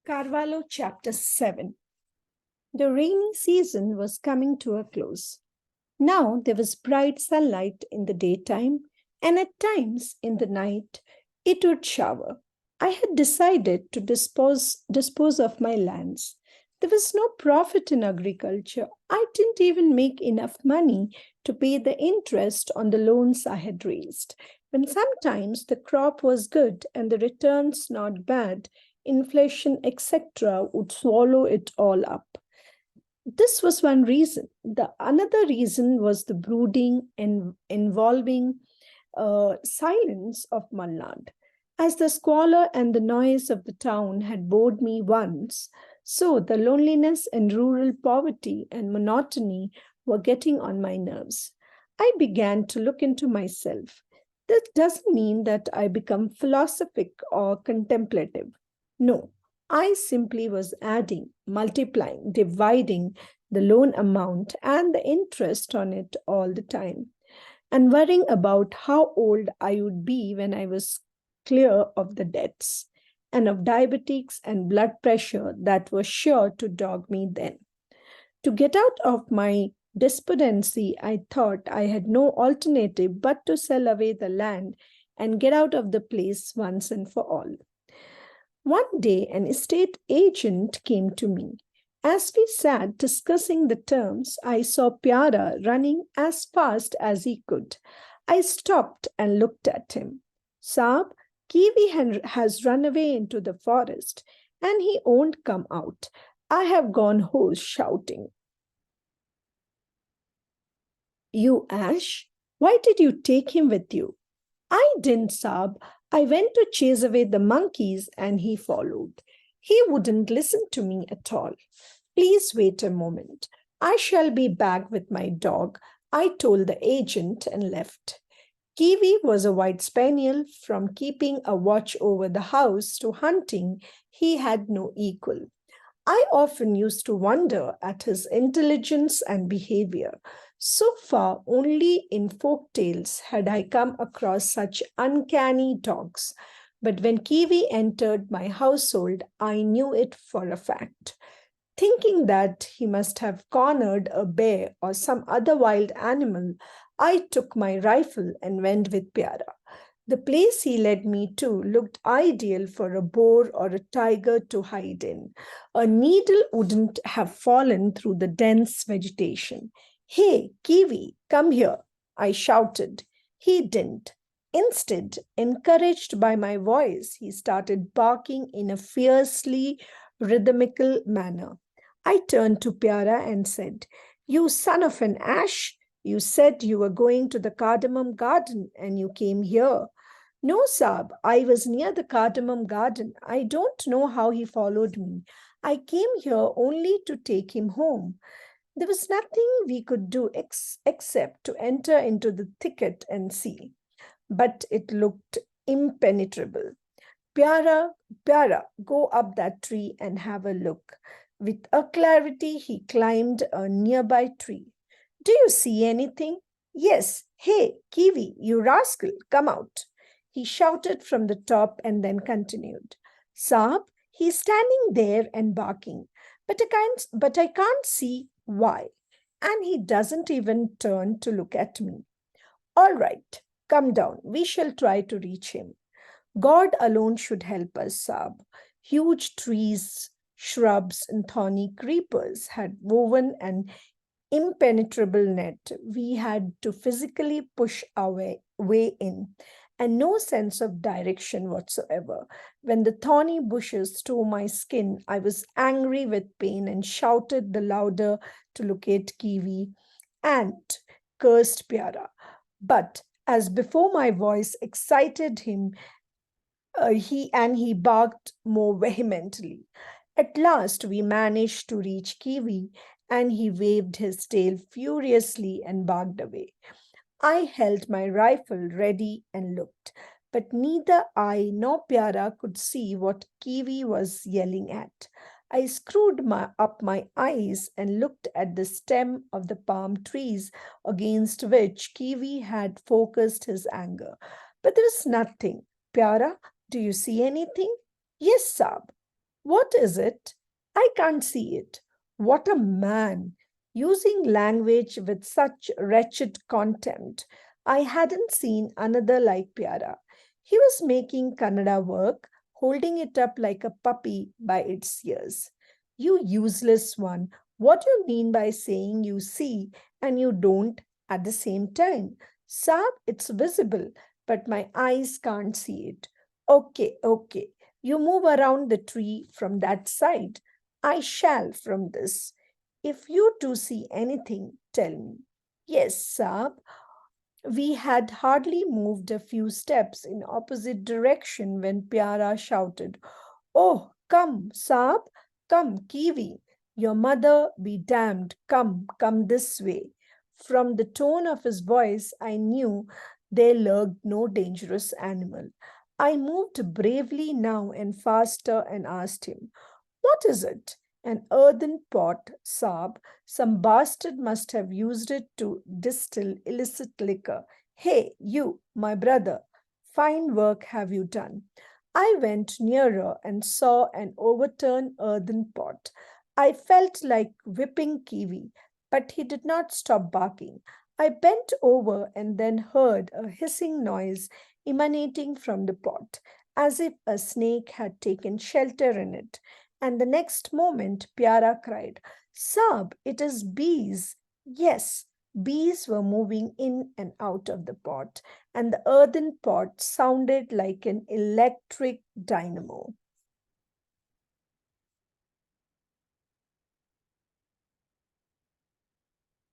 Carvalho chapter 7. The rainy season was coming to a close. Now there was bright sunlight in the daytime, and at times in the night it would shower. I had decided to dispose of my lands. There was no profit in agriculture. I didn't even make enough money to pay the interest on the loans I had raised. When sometimes the crop was good and the returns not bad, inflation, etc., would swallow it all up. This was one reason. The another reason was the brooding and involving silence of Malnad. As the squalor and the noise of the town had bored me once, so the loneliness and rural poverty and monotony were getting on my nerves. I began to look into myself. This doesn't mean that I become philosophic or contemplative. No, I simply was adding, multiplying, dividing the loan amount and the interest on it all the time, and worrying about how old I would be when I was clear of the debts and of diabetics and blood pressure that was sure to dog me then. To get out of my despondency, I thought I had no alternative but to sell away the land and get out of the place once and for all. One day, an estate agent came to me. As we sat discussing the terms, I saw Pyara running as fast as he could. I stopped and looked at him. Saab, Kiwi has run away into the forest and he won't come out. I have gone hoarse shouting. You, Ash? Why did you take him with you? I didn't, Saab. I went to chase away the monkeys and he followed. He wouldn't listen to me at all. Please wait a moment. I shall be back with my dog, I told the agent and left. Kiwi was a white spaniel. From keeping a watch over the house to hunting, he had no equal. I often used to wonder at his intelligence and behavior. So far, only in folk tales had I come across such uncanny dogs. But when Kiwi entered my household, I knew it for a fact. Thinking that he must have cornered a bear or some other wild animal, I took my rifle and went with Pyara. The place he led me to looked ideal for a boar or a tiger to hide in. A needle wouldn't have fallen through the dense vegetation. Hey, Kiwi, come here, I shouted. He didn't. Instead, encouraged by my voice, he started barking in a fiercely rhythmical manner. I turned to Pyara and said, You son of an ash, you said you were going to the cardamom garden and you came here. No, Saab, I was near the cardamom garden. I don't know how he followed me. I came here only to take him home. There was nothing we could do except to enter into the thicket and see. But it looked impenetrable. Pyara, go up that tree and have a look. With alacrity, he climbed a nearby tree. Do you see anything? Yes. Hey, Kiwi, you rascal, come out. He shouted from the top and then continued. Saab, he's standing there and barking, but I can't see why. And he doesn't even turn to look at me. All right, come down. We shall try to reach him. God alone should help us, Saab. Huge trees, shrubs, and thorny creepers had woven an impenetrable net. We had to physically push our way in, and no sense of direction whatsoever. When the thorny bushes tore my skin, I was angry with pain and shouted the louder to locate Kiwi and cursed Pyara. But as before, my voice excited him, he barked more vehemently. At last, we managed to reach Kiwi, and he waved his tail furiously and barked away. I held my rifle ready and looked, but neither I nor Pyara could see what Kiwi was yelling at. I screwed up my eyes and looked at the stem of the palm trees against which Kiwi had focused his anger. But there was nothing. Pyara, do you see anything? Yes, Saab. What is it? I can't see it. What a man! Using language with such wretched contempt. I hadn't seen another like Pyara. He was making Kannada work, holding it up like a puppy by its ears. You useless one, what do you mean by saying you see and you don't at the same time? Sab, it's visible, but my eyes can't see it. Okay, okay. You move around the tree from that side. I shall from this. If you two see anything, tell me. Yes, Sab. We had hardly moved a few steps in opposite direction when Pyara shouted, "Oh, come, Saab, come, Kiwi. Your mother be damned. Come this way." From the tone of his voice, I knew there lurked no dangerous animal. I moved bravely now and faster and asked him, "What is it?" "An earthen pot, Saab. Some bastard must have used it to distill illicit liquor. Hey, you, my brother, fine work have you done." I went nearer and saw an overturned earthen pot. I felt like whipping Kiwi, but he did not stop barking. I bent over and then heard a hissing noise emanating from the pot, as if a snake had taken shelter in it. And the next moment, Pyara cried, "Sab, it is bees." Yes, bees were moving in and out of the pot, and the earthen pot sounded like an electric dynamo.